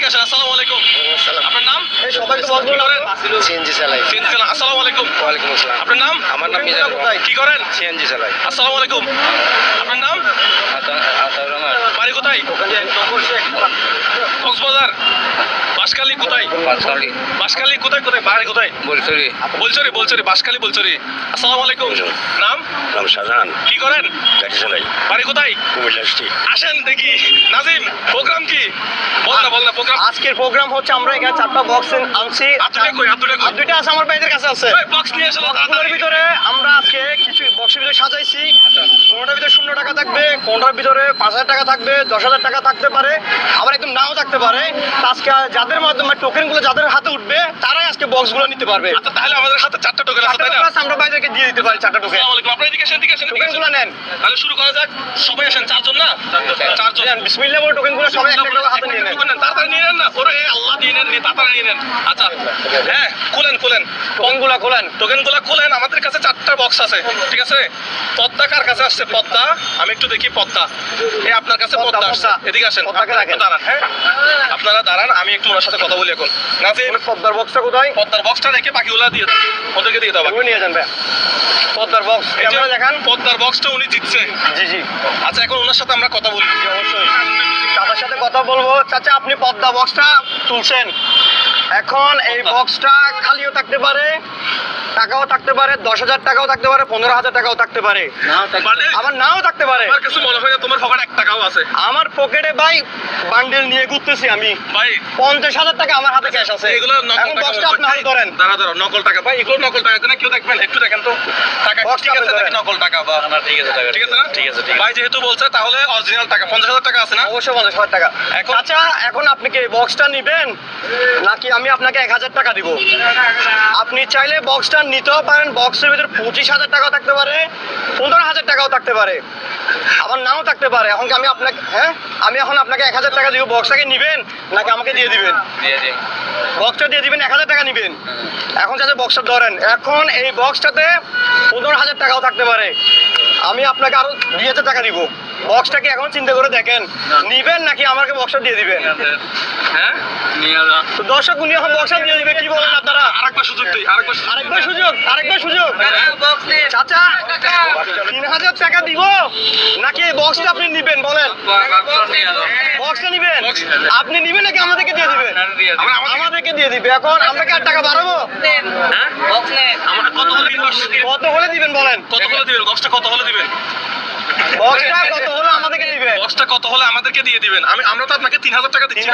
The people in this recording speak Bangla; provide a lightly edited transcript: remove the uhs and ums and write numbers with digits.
আসেন। আসসালামু আলাইকুম। আপনার নাম? এই সবাই তো বলবো না সিএনজি চালাই। সিএনজি চালান। আসসালামু আলাইকুম। ওয়ালাইকুম আসসালাম। আপনার নাম? আমার নাম মিজান। কি করেন? সিএনজি চালাই। আসসালামু আলাইকুম। আপনার নাম? আতাউর রহমান। বাড়ি কোথায়? কক্সবাজার। বাঁশখালী কোথায়? পাঁচখালি। বাঁশখালী কোথায় কোথায়? বাড়ি কোথায়? বলছড়ি। বলছড়ি বলছড়ি বাঁশখালী বলছড়ি। আসসালামু আলাইকুম। নাম? নাম শাহজাহান। কি করেন? গাড়ি চালাই। বাড়ি কোথায়? কুমিল্লা ডিস্ট্রিক্ট। আসেন দেখি। নাজিম, প্রোগ্রাম কি? বল না প্রোগ্রাম। আজকের প্রোগ্রাম হচ্ছে আমরা এখানে 4টা বক্স আনছি। হাতুটা কই? হাতুটা আর কই? 2টা আছে আমার ভাইদের কাছে আছে। এই বক্স নিয়ে এসো বক্সগুলোর তাড়াতাড়ি। ভিতরে আমরা আজকে কিছু বক্সের ভিতরে সাজাইছি। কোনটার ভিতরে 0 টাকা থাকবে, কোনটার ভিতরে 5000 টাকা থাকবে, 10,000 টাকা থাকতে পারে, আবার একদম নাও থাকতে পারে। তো আজকে যাদের মাধ্যমে টোকেনগুলো যাদের হাতে উঠবে তারাই আজকে বক্সগুলো নিতে পারবে। আচ্ছা তাহলে আমাদের হাতে 4টা টোকেন আছে 4টা তাই না? টোকেন আমরা ভাইদেরকে দিয়ে দিতে পারি 4টা টোকেন। আসসালামু আলাইকুম। আপনারা এদিকে আসেন এদিকে আসেন এদিকে আসেন। টোকেনগুলো নেন। তাহলে শুরু করা যাক। সবাই আসেন, 4 জন না? 4 জন। নেন বিসমিল্লাহ বলে টোকেনগুলো সবাই একটা করে হাতে নিয়ে নেন। তাড়াতাড়ি নিয়ে নেন না। ওরে আল্লাহ দিয়ে নেন, তাড়াতাড়ি নিয়ে নেন। আচ্ছা হ্যাঁ, খুলেন টোকেনগুলো খোলেন। টোকেনগুলো খুলেন। আমাদের কাছে 4টা বক্স আছে, ঠিক আছে? পদ্মা কার কাছে আসছে? পদ্মা, আমি একটু দেখি। পদ্মা, এই আপনার কাছে পদ্মা আসছে। এদিকে আসেন, পদ্মাকে আপনারা রাখেন। একটু দাঁড়ান। হ্যাঁ, আপনারা দাঁড়ান, আমি একটু ওনার সাথে কথা বলি এখন। নাজিম, পদ্মার বক্সটা কোথায়? পদ্মার বক্সটা রেখে বাকিগুলো দিয়ে দাও, ওদেরকে দিয়ে দাও। ওগুলো নিয়ে যান ভাই। পদ্মার বক্স এই যে ক্যামেরা দেখান। পদ্মার বক্সটা উনি জিতছে। জি জি আচ্ছা এখন ওনার সাথে আমরা কথা বলি। অবশ্যই চাচার সাথে কথা বলবো। চাচা আপনি পদ্মা বক্সটা তুলছেন, এখন এই বক্সটা খালিও থাকতে পারে, টাকাও থাকতে পারে, 10,000 টাকাও থাকতে পারে, 15,000 টাকাও থাকতে পারে, মানে আবার নাও থাকতে পারে। আমার কাছে মনে হয় না তোমার পকেটে 1 টাকাও আছে। আমার পকেটে ভাই বান্ডেল নিয়ে ঘুরতেছি আমি, ভাই 50,000 টাকা আমার হাতে ক্যাশ আছে। এগুলো নকল এখন টাকা। বক্সটা আপনি হাতে ধরেন। দাঁড়া নকল টাকা ভাই, এগুলো নকল টাকা না? কেউ দেখবেন, একটু দেখেন তো টাকা বক্স ঠিক আছে আপনি নাকি ধরেন। নকল টাকা? বা না ঠিক আছে টাকা। ঠিক আছে না? ঠিক আছে ঠিক আছে। ভাই যেহেতু বলছে তাহলে অরিজিনাল টাকা 50,000 টাকা আছে না? অবশ্যই 50,000 টাকা। এখন- আচ্ছা এখন আপনি কি বক্সটা নিবেন নাকি আমি আপনাকে 1,000 টাকা দিব? আপনি চাইলে বক্সটা নিতেও পারেন। বক্সের ভিতরে 25,000 টাকাও থাকতে পারে, 15,000 টাকাও থাকতে পারে, আবার নাও থাকতে পারে। এখন কি আমি আপনাকে আমি এখন আপনাকে 1,000 টাকা দিব, বক্সটাকে নিবেন নাকি আমাকে দিয়ে দিবেন? দিয়ে দিন। বক্সটা দিয়ে দিবেন, 1,000 টাকা নিবেন। এখন যাতে বক্সটা ধরেন, এখন এই বক্সটাতে 15,000 টাকাও থাকতে পারে, আমি আপনাকে আরো 2,000 টাকা দিব। বক্সটাকে এখন চিন্তা করে দেখেন, নিবেন নাকি আমাকে বক্সটা দিয়ে দিবেন? হ্যাঁ, তো দর্শক উনি এখন বক্সটা দিয়ে দিবে, কি বলেন আপনারা? আরেকবার সুযোগ দেই, আরেকবার সুযোগ। আরেকবার সুযোগ চাচা 3,000 টাকা দিব নাকি এই বক্সটা আপনি নিবেন? বলেন, বক্সটা নিবেন? Box। আপনি নিবেন নাকি আমাদেরকে দিয়ে দিবেন? আমাদেরকে দিয়ে দিবে। এখন আমরা কি আর টাকা বাড়াবো? আমরা কত হলে দিবেন? কত হলে দিবেন বলেন? কত হলে দিবেন? বক্সটা কত হলে দিবেন? বক্সটা কত হলে আমাদেরকে দিবেন? বক্সটা কত হলে আমাদেরকে দিয়ে দিবেন? আমরা তো আপনাকে 3,000 টাকা দিচ্ছি।